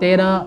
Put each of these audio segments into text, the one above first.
13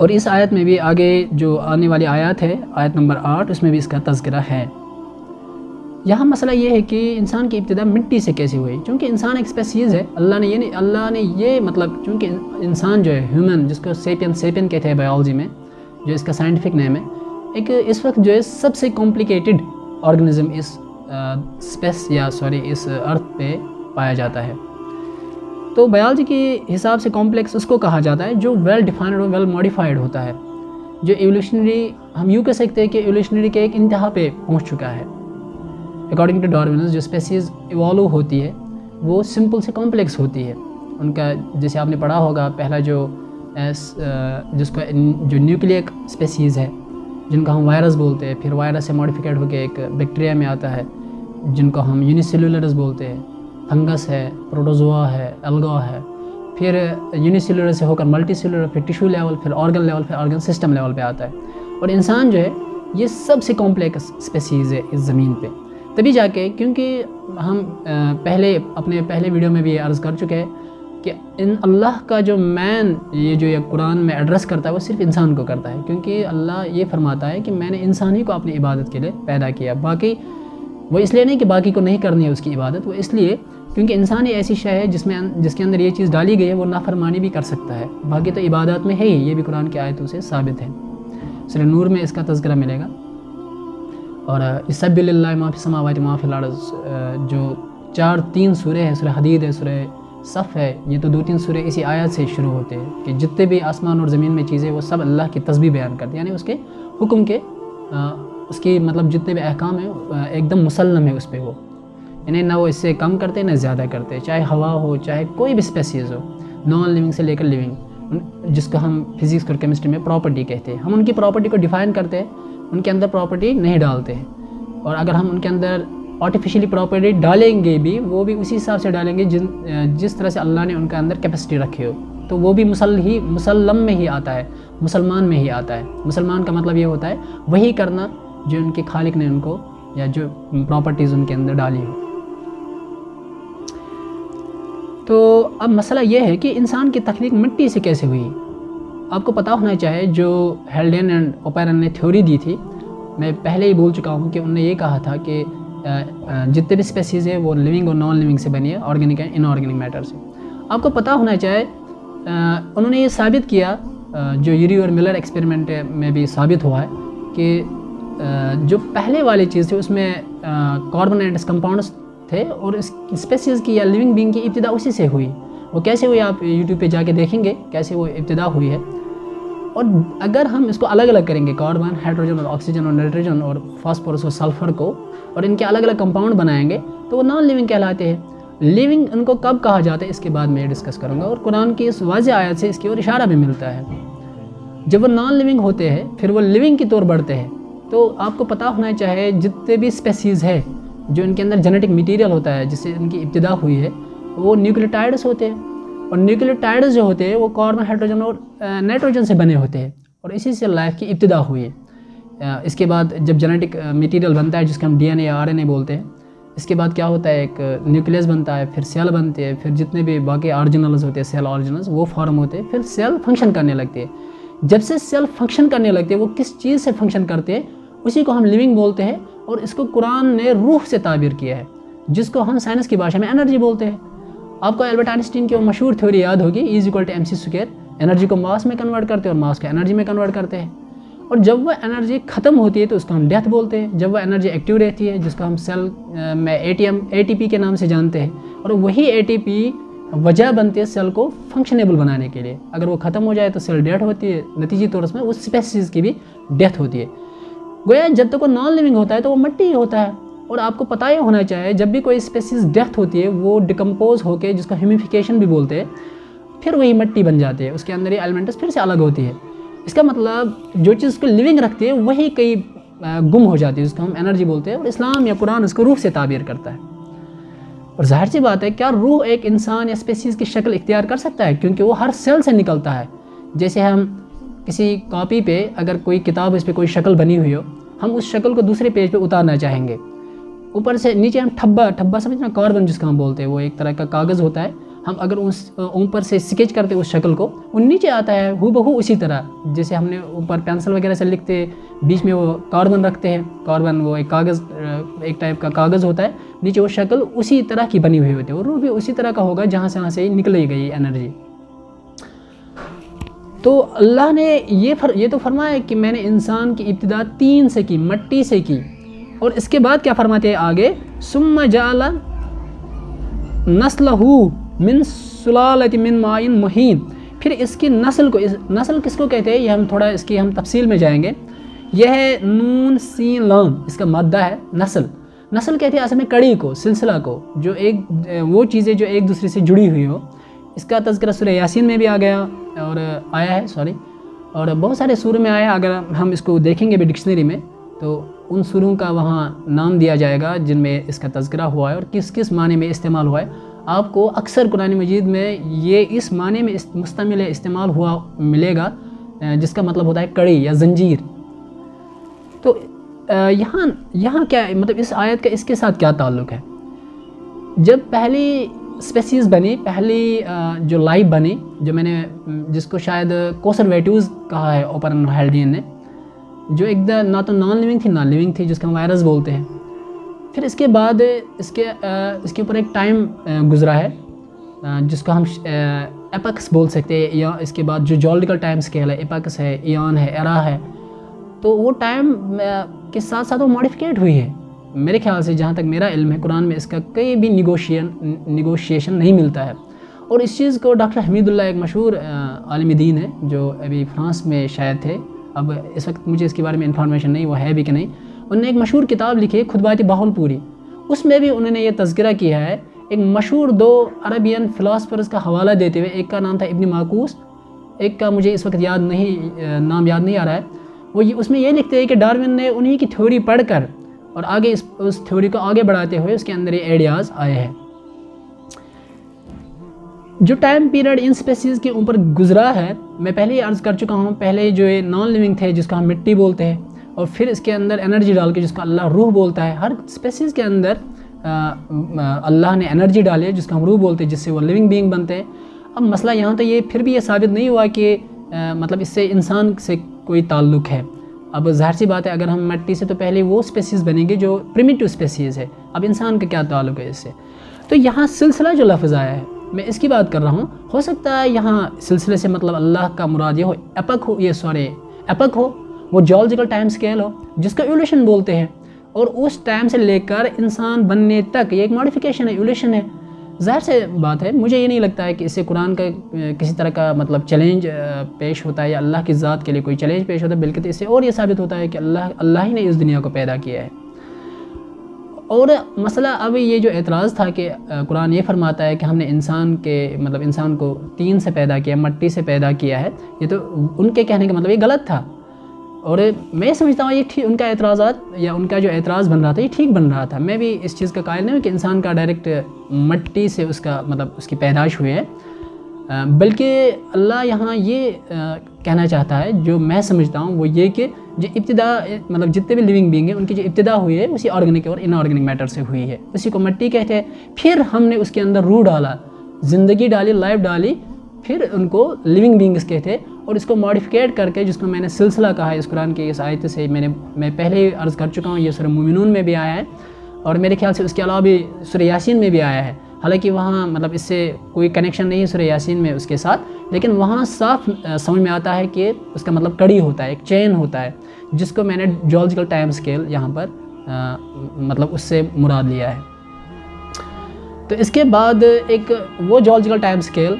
اور اس آیت میں بھی آگے جو آنے والی آیات ہے آیت نمبر 8 اس میں بھی اس کا تذکرہ ہے۔ یہاں مسئلہ یہ ہے کہ انسان کی ابتدا مٹی سے کیسے ہوئی، چونکہ انسان ایک اسپیسیز ہے، اللہ نے یہ مطلب چونکہ انسان جو ہے ہیومن، جس کو سیپین کہتے ہیں بایولوجی میں، جو اس کا سائنٹیفک نیم ہے، ایک اس وقت جو ہے سب سے کمپلیکیٹڈ آرگنزم اس اس ارتھ پہ پایا جاتا ہے۔ تو بایولوجی کے حساب سے کمپلیکس اس کو کہا جاتا ہے جو ویل ڈیفائنڈ اور ویل ماڈیفائڈ ہوتا ہے، جو ایولیوشنری، ہم یوں کہہ سکتے ہیں کہ ایولیوشنری کے ایک انتہا پہ پہنچ چکا ہے۔ اکارڈنگ ٹو ڈارونز جو اسپیسیز ایوالو ہوتی ہے وہ سمپل سے کمپلیکس ہوتی ہے۔ ان کا جیسے آپ نے پڑھا ہوگا پہلا جس کو جو نیوکلیک اسپیسیز ہے جن کو ہم وائرس بولتے ہیں، پھر وائرس سے ماڈیفائڈ ہو کے ایک بیکٹیریا میں آتا ہے جن کو ہم یونیسیلولرز بولتے ہیں، فنگس ہے، پروٹوزوا ہے، الگا ہے، پھر یونیسیلولر سے ہو کر ملٹی سیلولر، پھر ٹیشو لیول، پھر آرگن لیول، پھر آرگن سسٹم لیول پہ آتا ہے۔ اور انسان جو ہے یہ سب سے کمپلیکس اسپیسیز ہے اس زمین پہ، تبھی جا کے، کیونکہ ہم اپنے پہلے ویڈیو میں بھی یہ عرض کر چکے ہیں کہ اللہ کا جو مین یہ قرآن میں ایڈریس کرتا ہے وہ صرف انسان کو کرتا ہے، کیونکہ اللہ یہ فرماتا ہے کہ میں نے انسان ہی کو اپنی عبادت کے لیے پیدا کیا، باقی وہ اس لیے نہیں کہ باقی کو نہیں کرنی ہے اس کی عبادت، وہ اس لیے کیونکہ انسان ہی ایسی شے ہے جس کے اندر یہ چیز ڈالی گئی ہے، وہ نافرمانی بھی کر سکتا ہے، باقی تو عبادات میں ہے ہی، یہ بھی قرآن کی آیتوں سے ثابت ہے۔ سورہ نور میں اس کا تذکرہ ملے گا۔ اور یسبح للہ ما فی السماوات و ما فی الارض، جو 3 سورے ہیں، سورہ حدید ہے، سورہ صف ہے، یہ تو 2-3 سورے اسی آیات سے شروع ہوتے ہیں کہ جتنے بھی آسمان اور زمین میں چیزیں وہ سب اللہ کی تسبیح بیان کرتے ہیں، یعنی اس کے حکم کے اس کی مطلب جتنے بھی احکام ہیں ایک دم مسلم ہے اس پہ، وہ یعنی نہ وہ اس سے کم کرتے نہ زیادہ کرتے، چاہے ہوا ہو، چاہے کوئی بھی اسپیسیز ہو، نان لیونگ سے لے کر لیونگ، جس کو ہم فزکس اور کیمسٹری میں پراپرٹی کہتے ہیں۔ ہم ان کی پراپرٹی کو ڈیفائن کرتے ہیں، ان کے اندر پراپرٹی نہیں ڈالتے ہیں، اور اگر ہم ان کے اندر آرٹیفیشلی پراپرٹی ڈالیں گے بھی، وہ بھی اسی حساب سے ڈالیں گے جس طرح سے اللہ نے ان کے اندر کیپیسٹی رکھی ہو، تو وہ بھی مسلم میں ہی آتا ہے، مسلمان میں ہی آتا ہے۔ مسلمان کا مطلب یہ ہوتا ہے وہی کرنا جو ان کے خالق نے ان کو، یا جو پراپرٹیز ان کے اندر ڈالی ہو۔ تو اب مسئلہ یہ ہے کہ انسان کی تخلیق مٹی سے کیسے ہوئی۔ آپ کو پتہ ہونا چاہیے جو ہیلڈین اینڈ اوپیرن نے تھیوری دی تھی، میں پہلے ہی بول چکا ہوں کہ انہوں نے یہ کہا تھا کہ جتنے بھی اسپیسیز ہیں وہ لیونگ اور نان لیونگ سے بنی ہے، organic and inorganic matter سے۔ آپ کو پتہ ہونا چاہیے انہوں نے یہ ثابت کیا، جو یوری اور ملر ایکسپیریمنٹ میں بھی ثابت ہوا ہے کہ جو پہلے والی چیز تھی اس میں کاربن اینڈ کمپاؤنڈس تھے، اور اس اسپیسیز کی یا لیونگ بینگ کی ابتدا اسی سے ہوئی۔ وہ کیسے ہوئی آپ یوٹیوب پہ جا کے دیکھیں گے کیسے وہ ابتدا ہوئی ہے۔ اور اگر ہم اس کو الگ الگ کریں گے، کاربن، ہائیڈروجن اور آکسیجن اور نائٹروجن اور فاسفورس اور سلفر کو، اور ان کے الگ الگ کمپاؤنڈ بنائیں گے تو وہ نان لیونگ کہلاتے ہیں۔ لیونگ ان کو کب کہا جاتا ہے اس کے بعد میں ڈسکس کروں گا، اور قرآن کی اس واضح آیت سے اس کی اور اشارہ بھی ملتا ہے۔ جب وہ نان لیونگ ہوتے ہیں پھر وہ لیونگ کی طور بڑھتے ہیں، تو آپ کو پتہ ہونا چاہیے جتنے بھی اسپیسیز ہے جو ان کے اندر جینیٹک میٹیریل ہوتا ہے جس سے ان کی ابتدا ہوئی ہے، وہ نیوکلیوٹائڈس ہوتے ہیں، اور نیوکلیوٹائڈس جو ہوتے ہیں وہ کاربن، ہائیڈروجن اور نائٹروجن سے بنے ہوتے ہیں، اور اسی سے لائف کی ابتدا ہوئی ہے۔ اس کے بعد جب جینیٹک میٹیریل بنتا ہے جس کو ہم ڈی این اے یا آر این اے بولتے ہیں، اس کے بعد کیا ہوتا ہے، ایک نیوکلیس بنتا ہے، پھر سیل بنتے ہیں، پھر جتنے بھی باقی آرجنلز ہوتے ہیں، سیل آرجنلز وہ فارم ہوتے ہیں، پھر سیل فنکشن کرنے لگتے ہیں۔ جب سے سیل فنکشن کرنے لگتے ہیں، وہ کس چیز سے فنکشن کرتے ہیں اسی کو ہم لیونگ بولتے ہیں، اور اس کو قرآن نے روح سے تعبیر کیا ہے، جس کو ہم سائنس کی بھاشا میں انرجی بولتے ہیں۔ آپ کو البرٹ آئنسٹین کی وہ مشہور تھیوری یاد ہوگی، E=mc²، انرجی کو ماس میں کنورٹ کرتے ہیں اور ماس کو انرجی میں کنورٹ کرتے ہیں، اور جب وہ انرجی ختم ہوتی ہے تو اس کو ہم ڈیتھ بولتے ہیں، جب وہ انرجی ایکٹیو رہتی ہے جس کو ہم سیل میں ATP کے نام سے جانتے ہیں، اور وہی ATP وجہ بنتی ہے سیل کو فنکشنیبل بنانے کے لیے۔ اگر وہ ختم ہو جائے تو سیل ڈیتھ ہوتی ہے، نتیجی طور اس میں اس اسپیسیز کی بھی ڈیتھ ہوتی ہے۔ گویا جب تک وہ نان لیونگ ہوتا ہے تو وہ مٹی ہی ہوتا ہے، اور آپ کو پتہ ہی ہونا چاہیے جب بھی کوئی اسپیسیز ڈیتھ ہوتی ہے وہ ڈیکمپوز ہو کے، جس کو ہیومیفیکیشن بھی بولتے ہیں، پھر وہی مٹی بن جاتی ہے، اس کے اندر یہ ایلیمنٹس پھر سے الگ ہوتی ہے۔ اس کا مطلب جو چیز کو لیونگ رکھتی ہے وہی کئی گم ہو جاتی ہے، جس کو ہم انرجی بولتے ہیں، اور اسلام یا قرآن اس کو روح سے تعبیر کرتا ہے۔ اور ظاہر سی بات ہے، کیا روح ایک انسان یا اسپیسیز کی شکل اختیار کر سکتا ہے؟ کیونکہ وہ ہر سیل سے نکلتا ہے۔ جیسے ہم کسی کاپی پہ اگر کوئی کتاب، اس پہ کوئی شکل بنی ہوئی ہو، ہم اس شکل کو دوسرے پیج پہ اتارنا چاہیں گے، اوپر سے نیچے ہم ٹھبا سمجھنا، کاربن جس کا ہم بولتے ہیں، وہ ایک طرح کا کاغذ ہوتا ہے، ہم اگر اس اوپر سے اسکیچ کرتے اس شکل کو، وہ نیچے آتا ہے ہو بہو اسی طرح جیسے ہم نے اوپر پینسل وغیرہ سے لکھتے، بیچ میں وہ کاربن رکھتے ہیں، کاربن وہ ایک کاغذ، ایک ٹائپ کا کاغذ ہوتا ہے، نیچے وہ شکل اسی طرح کی بنی ہوئی ہوتی ہے، اور روح بھی اسی طرح کا ہوگا جہاں سے نکلے گئی انرجی۔ تو اللہ نے یہ تو فرمایا کہ میں نے انسان کی ابتدا طین سے کی، مٹی سے کی، اور اس کے بعد کیا فرماتے ہیں آگے، ثم جعل نسلہ من سلالۃ من ماء مہین، پھر اس کی نسل کو، نسل کس کو کہتے ہیں یہ ہم تھوڑا اس کی ہم تفصیل میں جائیں گے۔ یہ ہے نون سین لام، اس کا مادہ ہے نسل۔ نسل کہتے ہیں اصل میں کڑی کو، سلسلہ کو، جو وہ چیزیں جو ایک دوسرے سے جڑی ہوئی ہو۔ اس کا تذکرہ سورہ یاسین میں بھی آیا ہے اور بہت سارے سوروں میں آیا ہے۔ اگر ہم اس کو دیکھیں گے بھی ڈکشنری میں تو ان سوروں کا وہاں نام دیا جائے گا جن میں اس کا تذکرہ ہوا ہے اور کس کس معنی میں استعمال ہوا ہے۔ آپ کو اکثر قرآن مجید میں یہ اس معنی میں مستعمل استعمال ہوا ملے گا جس کا مطلب ہوتا ہے کڑی یا زنجیر۔ تو یہاں کیا مطلب اس آیت کا اس کے ساتھ کیا تعلق ہے؟ جب پہلی اسپیسیز بنی، پہلی جو لائف بنی، جو میں نے جس کو شاید کوسرویٹیوز کہا ہے اوپن ہیلڈین نے، جو ایک نہ تو نان لیونگ تھی نہ لیونگ تھی، جس کو ہم وائرس بولتے ہیں۔ پھر اس کے بعد اس کے اوپر ایک ٹائم گزرا ہے جس کو ہم ایپکس بول سکتے ہیں، یا اس کے بعد جو جیولوجیکل ٹائم اسکیل ہے، ایپکس ہے، ایون ہے، ایرا ہے، تو وہ ٹائم کے ساتھ ساتھ وہ ماڈیفکیٹ ہوئی ہے۔ میرے خیال سے جہاں تک میرا علم ہے قرآن میں اس کا کئی بھی نیگوشیشن نہیں ملتا ہے، اور اس چیز کو ڈاکٹر حمید اللہ ایک مشہور عالم دین ہے جو ابھی فرانس میں شاید تھے، اب اس وقت مجھے اس کے بارے میں انفارمیشن نہیں وہ ہے بھی کہ نہیں، انہوں نے ایک مشہور کتاب لکھی ہے خطبات بہاولپوری، اس میں بھی انہوں نے یہ تذکرہ کیا ہے ایک مشہور 2 عربین فلاسفرز کا حوالہ دیتے ہوئے، ایک کا نام تھا ابن ماکوس، ایک کا مجھے اس وقت نام یاد نہیں آ رہا ہے۔ وہ اس میں یہ لکھتے ہیں کہ ڈارون نے انہی کی تھیوری پڑھ کر اور آگے اس تھیوری کو آگے بڑھاتے ہوئے اس کے اندر یہ آئیڈیاز آئے ہیں۔ جو ٹائم پیریڈ ان اسپیسیز کے اوپر گزرا ہے، میں پہلے ہی عرض کر چکا ہوں، پہلے جو یہ نان لیونگ تھے جس کو ہم مٹی بولتے ہیں، اور پھر اس کے اندر انرجی ڈال کے جس کو اللہ روح بولتا ہے۔ ہر اسپیسیز کے اندر اللہ نے انرجی ڈالی ہے جس کو ہم روح بولتے ہیں، جس سے وہ لیونگ بینگ بنتے ہیں۔ اب مسئلہ یہاں تو یہ پھر بھی یہ ثابت نہیں ہوا کہ مطلب اس سے انسان سے کوئی تعلق ہے۔ اب ظاہر سی بات ہے اگر ہم مٹی سے تو پہلے وہ اسپیسیز بنیں گے جو پریمیٹیو اسپیسیز ہے، اب انسان کا کیا تعلق ہے اس سے؟ تو یہاں سلسلہ جو لفظ آیا ہے میں اس کی بات کر رہا ہوں، ہو سکتا ہے یہاں سلسلے سے مطلب اللہ کا مراد یہ ہو ایپک ہو، وہ جیولوجیکل ٹائم اسکیل ہو جس کا ایولیوشن بولتے ہیں، اور اس ٹائم سے لے کر انسان بننے تک یہ ایک ماڈیفیکیشن ہے، ایولیوشن ہے۔ ظاہر سے بات ہے، مجھے یہ نہیں لگتا ہے کہ اس سے قرآن کا کسی طرح کا مطلب چیلنج پیش ہوتا ہے یا اللہ کی ذات کے لیے کوئی چیلنج پیش ہوتا ہے، بلکہ اس سے اور یہ ثابت ہوتا ہے کہ اللہ ہی نے اس دنیا کو پیدا کیا ہے۔ اور مسئلہ اب یہ جو اعتراض تھا کہ قرآن یہ فرماتا ہے کہ ہم نے انسان کو طین سے پیدا کیا، مٹی سے پیدا کیا ہے، یہ تو ان کے کہنے کا مطلب یہ غلط تھا، اور میں سمجھتا ہوں یہ ان کا اعتراضات یا ان کا جو اعتراض بن رہا تھا یہ ٹھیک بن رہا تھا۔ میں بھی اس چیز کا قائل نہیں ہوں کہ انسان کا ڈائریکٹ مٹی سے اس کی پیدائش ہوئی ہے، بلکہ اللہ یہاں یہ کہنا چاہتا ہے، جو میں سمجھتا ہوں وہ یہ کہ جو ابتدا مطلب جتنے بھی لیونگ بینگ ہیں ان کی جو ابتدا ہوئی ہے اسی آرگینک اور ان آرگینک میٹر سے ہوئی ہے، اسی کو مٹی کہتے ہیں۔ پھر ہم نے اس کے اندر روح ڈالا، زندگی ڈالی، لائف ڈالی، پھر ان کو لیونگ بینگز کہتے ہیں، اور اس کو ماڈیفکیٹ کر کے جس کو میں نے سلسلہ کہا ہے اس قرآن کی اس آیت سے میں پہلے ہی عرض کر چکا ہوں، یہ سورہ مومنون میں بھی آیا ہے، اور میرے خیال سے اس کے علاوہ بھی سورہ یاسین میں بھی آیا ہے، حالانکہ وہاں مطلب اس سے کوئی کنیکشن نہیں ہے سورہ یاسین میں اس کے ساتھ، لیکن وہاں صاف سمجھ میں آتا ہے کہ اس کا مطلب کڑی ہوتا ہے، ایک چین ہوتا ہے، جس کو میں نے جیولوجیکل ٹائم اسکیل یہاں پر مطلب اس سے مراد لیا ہے۔ تو اس کے بعد ایک وہ جیولوجیکل ٹائم اسکیل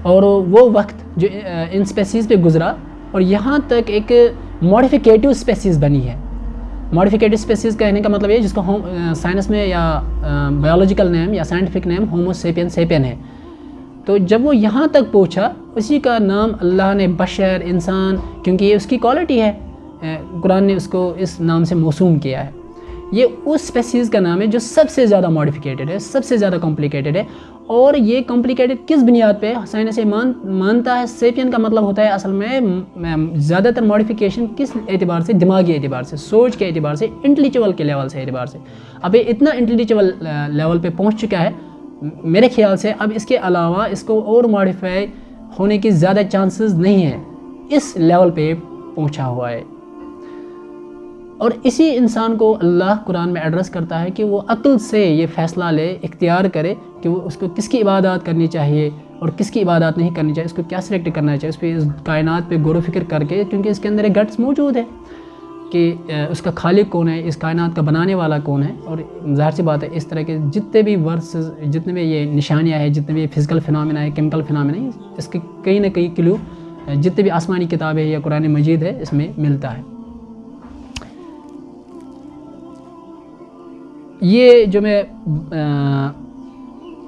اور وہ وقت جو ان اسپیسیز پہ گزرا، اور یہاں تک ایک ماڈیفیکیٹیو اسپیسیز بنی ہے۔ ماڈیفیکیٹیو اسپیسیز کہنے کا مطلب یہ جس کو سائنس میں یا بایولوجیکل نیم یا سائنٹیفک نیم ہومو سیپین ہے۔ تو جب وہ یہاں تک پہنچا، اسی کا نام اللہ نے بشر، انسان، کیونکہ یہ اس کی کوالٹی ہے، قرآن نے اس کو اس نام سے موسوم کیا ہے۔ یہ اس اسپیسیز کا نام ہے جو سب سے زیادہ ماڈیفیکیٹڈ ہے، سب سے زیادہ کمپلیکیٹڈ ہے، اور یہ کمپلیکیٹڈ کس بنیاد پہ سائنس مانتا ہے؟ سیپین کا مطلب ہوتا ہے اصل میں زیادہ تر ماڈیفیکیشن کس اعتبار سے؟ دماغی اعتبار سے، سوچ کے اعتبار سے، انٹلیکچوئل کے لیول سے اعتبار سے۔ اب یہ اتنا انٹلیکچوئل لیول پہ پہنچ چکا ہے میرے خیال سے اب اس کے علاوہ اس کو اور ماڈیفائی ہونے کی زیادہ چانسز نہیں ہیں، اس لیول پہ پہنچا ہوا ہے۔ اور اسی انسان کو اللہ قرآن میں ایڈریس کرتا ہے کہ وہ عقل سے یہ فیصلہ لے، اختیار کرے کہ وہ اس کو کس کی عبادات کرنی چاہیے اور کس کی عبادات نہیں کرنی چاہیے، اس کو کیا سلیکٹ کرنا چاہیے، اس پہ اس کائنات پہ غور و فکر کر کے، کیونکہ اس کے اندر ایک گٹس موجود ہے کہ اس کا خالق کون ہے، اس کائنات کا بنانے والا کون ہے۔ اور ظاہر سی بات ہے اس طرح کے جتنے بھی ورسز، جتنے بھی یہ نشانیاں ہیں، جتنے بھی فزیکل فنامنا ہے، کیمیکل فنامنا ہے، اس کے کہیں نہ کہیں کلو جتنے بھی آسمانی کتابیں یا قرآن مجید ہے اس میں ملتا ہے۔ یہ جو میں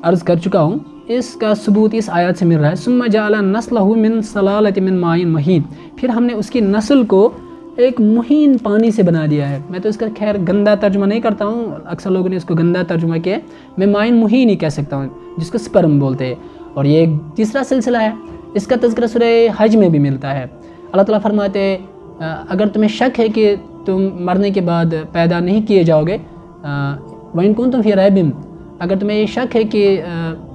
عرض کر چکا ہوں اس کا ثبوت اس آیات سے مل رہا ہے، ثم جعل نسلہ من صلالۃ من ماء مہین، پھر ہم نے اس کی نسل کو ایک مہین پانی سے بنا دیا ہے۔ میں تو اس کا خیر گندا ترجمہ نہیں کرتا ہوں، اکثر لوگوں نے اس کو گندا ترجمہ کیا ہے، میں مائن مہین ہی کہہ سکتا ہوں، جس کو سپرم بولتے ہیں۔ اور یہ ایک تیسرا سلسلہ ہے، اس کا تذکرہ سورہ حج میں بھی ملتا ہے۔ اللہ تعالیٰ فرماتے ہیں اگر تمہیں شک ہے کہ تم مرنے کے بعد پیدا نہیں کیے جاؤ گے، وَإِن كُنتُمْ فِي رَيْبٍ، اگر تمہیں یہ شک ہے کہ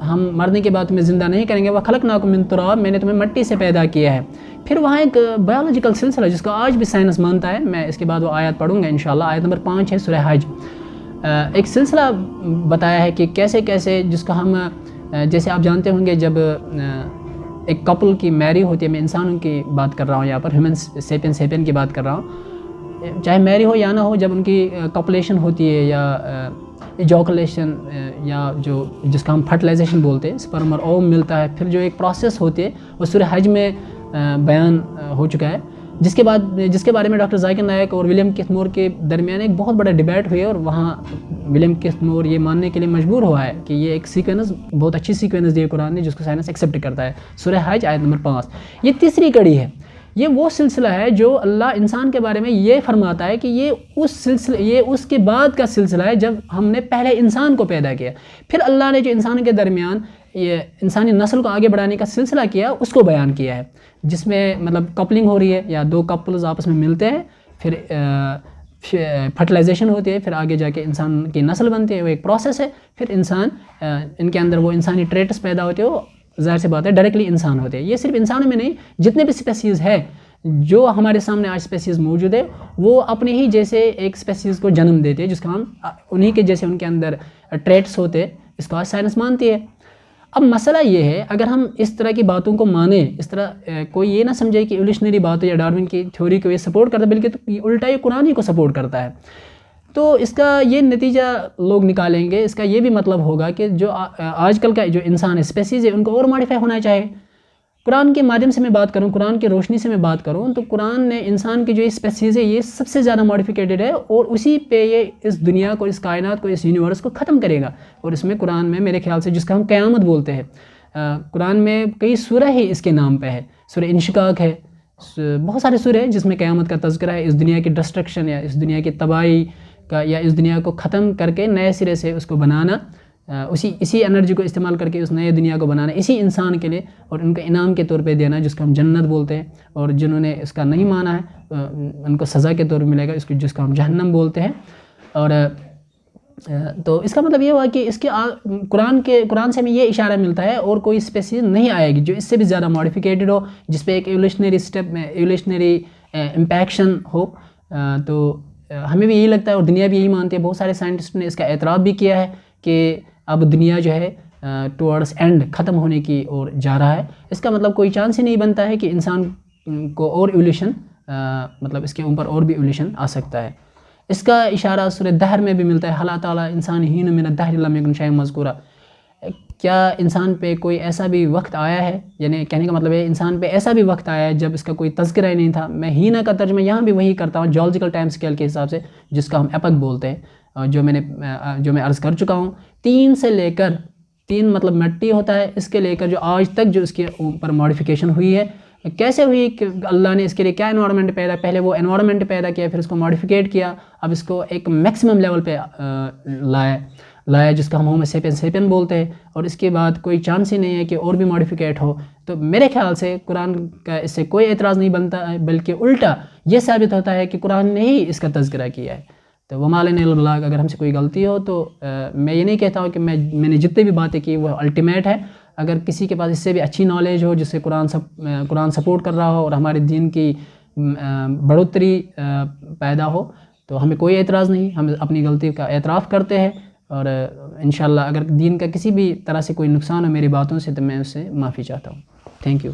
ہم مرنے کے بعد تمہیں زندہ نہیں کریں گے، وَخَلَقْنَاكُم مِّن تُرَابٍ، میں نے تمہیں مٹی سے پیدا کیا ہے۔ پھر وہاں ایک بایولوجیکل سلسلہ جس کو آج بھی سائنس مانتا ہے، میں اس کے بعد وہ آیات پڑھوں گا انشاءاللہ، آیت نمبر 5 ہے سورہ حج۔ ایک سلسلہ بتایا ہے کہ کیسے کیسے، جس کو ہم جیسے آپ جانتے ہوں گے جب ایک کپل کی میری ہوتی ہے، میں انسانوں کی بات کر رہا ہوں یہاں پر، ہیومن سیپین کی بات کر رہا ہوں، چاہے میری ہو یا نہ ہو، جب ان کی کپولیشن ہوتی ہے یا ایجوکولیشن یا جس کا ہم فرٹیلائزیشن بولتے ہیں، سپرم اور اوم ملتا ہے، پھر جو ایک پروسیس ہوتی ہے وہ سورہ حج میں بیان ہو چکا ہے، جس کے بارے میں ڈاکٹر ذاکر نائک اور ولیم کیتھ مور کے درمیان ایک بہت بڑا ڈیبیٹ ہوئی ہے، اور وہاں ولیم کیتھ مور یہ ماننے کے لیے مجبور ہوا ہے کہ یہ ایک سیکوینس، بہت اچھی سیکوینس دی ہے قرآن نے جس کو سائنس ایکسیپٹ کرتا ہے۔ سورہ حج آیت نمبر 5 یہ تیسری کڑی ہے۔ یہ وہ سلسلہ ہے جو اللہ انسان کے بارے میں یہ فرماتا ہے کہ یہ اس کے بعد کا سلسلہ ہے جب ہم نے پہلے انسان کو پیدا کیا، پھر اللہ نے جو انسان کے درمیان یہ انسانی نسل کو آگے بڑھانے کا سلسلہ کیا اس کو بیان کیا ہے، جس میں مطلب کپلنگ ہو رہی ہے یا دو کپلز آپس میں ملتے ہیں، پھر فرٹیلائزیشن ہوتی ہے، پھر آگے جا کے انسان کی نسل بنتی ہے، وہ ایک پروسیس ہے، پھر انسان ان کے اندر وہ انسانی ٹریٹس پیدا ہوتے ہیں، وہ ظاہر سی بات ہے ڈائریکٹلی انسان ہوتے ہیں۔ یہ صرف انسانوں میں نہیں، جتنے بھی اسپیسیز ہے جو ہمارے سامنے آج اسپیسیز موجود ہے، وہ اپنے ہی جیسے ایک اسپیسیز کو جنم دیتے ہیں، جس کا ہم انہی کے جیسے ان کے اندر ٹریٹس ہوتے ہیں، اس کو آج سائنس مانتی ہے۔ اب مسئلہ یہ ہے اگر ہم اس طرح کی باتوں کو مانیں، اس طرح کوئی یہ نہ سمجھے کہ ایولیشنری بات یا ڈارون کی تھیوری کو یہ سپورٹ کرتا ہے، بلکہ تو الٹا یہ قرآن ہی کو سپورٹ کرتا ہے، تو اس کا یہ نتیجہ لوگ نکالیں گے، اس کا یہ بھی مطلب ہوگا کہ جو آج کل کا جو انسان ہے، اسپیسیز ہے، ان کو اور ماڈیفائی ہونا چاہیے۔ قرآن کے مادھیم سے میں بات کروں، قرآن کی روشنی سے میں بات کروں، تو قرآن نے انسان کی جو اسپیسیز ہے یہ سب سے زیادہ ماڈیفیکیٹڈ ہے، اور اسی پہ یہ اس دنیا کو، اس کائنات کو، اس یونیورس کو ختم کرے گا۔ اور اس میں قرآن میں میرے خیال سے جس کا ہم قیامت بولتے ہیں، قرآن میں کئی سورہ ہی اس کے نام پہ ہے، سورہ انشقاق ہے، بہت سارے سورہ ہیں جس میں قیامت کا تذکرہ ہے، اس دنیا کی ڈسٹرکشن یا اس دنیا کی تباہی کا، یا اس دنیا کو ختم کر کے نئے سرے سے اس کو بنانا، اسی انرجی کو استعمال کر کے اس نئے دنیا کو بنانا اسی انسان کے لیے، اور ان کو انعام کے طور پہ دینا جس کو ہم جنت بولتے ہیں، اور جنہوں نے اس کا نہیں مانا ہے ان کو سزا کے طور پہ ملے گا، جس کو ہم جہنم بولتے ہیں۔ اور تو اس کا مطلب یہ ہوا کہ اس کے قرآن سے ہمیں یہ اشارہ ملتا ہے اور کوئی اسپیسیز نہیں آئے گی جو اس سے بھی زیادہ ماڈیفیکیٹڈ ہو، جس پہ ایک ایولیشنری اسٹیپ میں ایولیشنری امپیکشن ہو۔ تو ہمیں بھی یہی لگتا ہے اور دنیا بھی یہی مانتی ہے، بہت سارے سائنٹسٹ نے اس کا اعتراف بھی کیا ہے کہ اب دنیا جو ہے ٹورڈس اینڈ ختم ہونے کی اور جا رہا ہے۔ اس کا مطلب کوئی چانس ہی نہیں بنتا ہے کہ انسان کو اور ایولیشن، مطلب اس کے اوپر اور بھی ایولیشن آ سکتا ہے۔ اس کا اشارہ سورہ دہر میں بھی ملتا ہے، اللہ تعالیٰ انسان ہین من الدہر لم یکن شیئا مذکورا، کیا انسان پہ کوئی ایسا بھی وقت آیا ہے، یعنی کہنے کا مطلب ہے انسان پہ ایسا بھی وقت آیا ہے جب اس کا کوئی تذکرہ ہی نہیں تھا۔ میں ہینا کا ترجمہ یہاں بھی وہی کرتا ہوں جیولوجیکل ٹائم اسکیل کے حساب سے، جس کا ہم ایپک بولتے ہیں، جو میں عرض کر چکا ہوں، 3 سے لے کر 3 مطلب مٹی ہوتا ہے، اس کے لے کر جو آج تک جو اس کے اوپر ماڈیفیکیشن ہوئی ہے، کیسے ہوئی کہ اللہ نے اس کے لیے کیا انوائرمنٹ پیدا، پہلے وہ انوائرمنٹ پیدا کیا، پھر اس کو ماڈیفیکیٹ کیا، اب اس کو ایک میکسیمم لیول پہ لایا جس کا ہم ہومو سیپین بولتے ہیں، اور اس کے بعد کوئی چانس ہی نہیں ہے کہ اور بھی ماڈیفیکیٹ ہو۔ تو میرے خیال سے قرآن کا اس سے کوئی اعتراض نہیں بنتا ہے، بلکہ الٹا یہ ثابت ہوتا ہے کہ قرآن نے ہی اس کا تذکرہ کیا ہے۔ تو وما علینا الا البلاغ. اگر ہم سے کوئی غلطی ہو تو میں یہ نہیں کہتا ہوں کہ میں نے جتنے بھی باتیں کی وہ الٹیمیٹ ہے. اگر کسی کے پاس اس سے بھی اچھی نالج ہو، جس سے قرآن سپورٹ کر رہا ہو اور ہمارے دین کی بڑھوتری پیدا ہو، تو ہمیں کوئی اعتراض نہیں. ہم اپنی غلطی کا اعتراف کرتے ہیں، اور انشاءاللہ اگر دین کا کسی بھی طرح سے کوئی نقصان ہو میری باتوں سے تو میں اس سے معافی چاہتا ہوں. Thank you.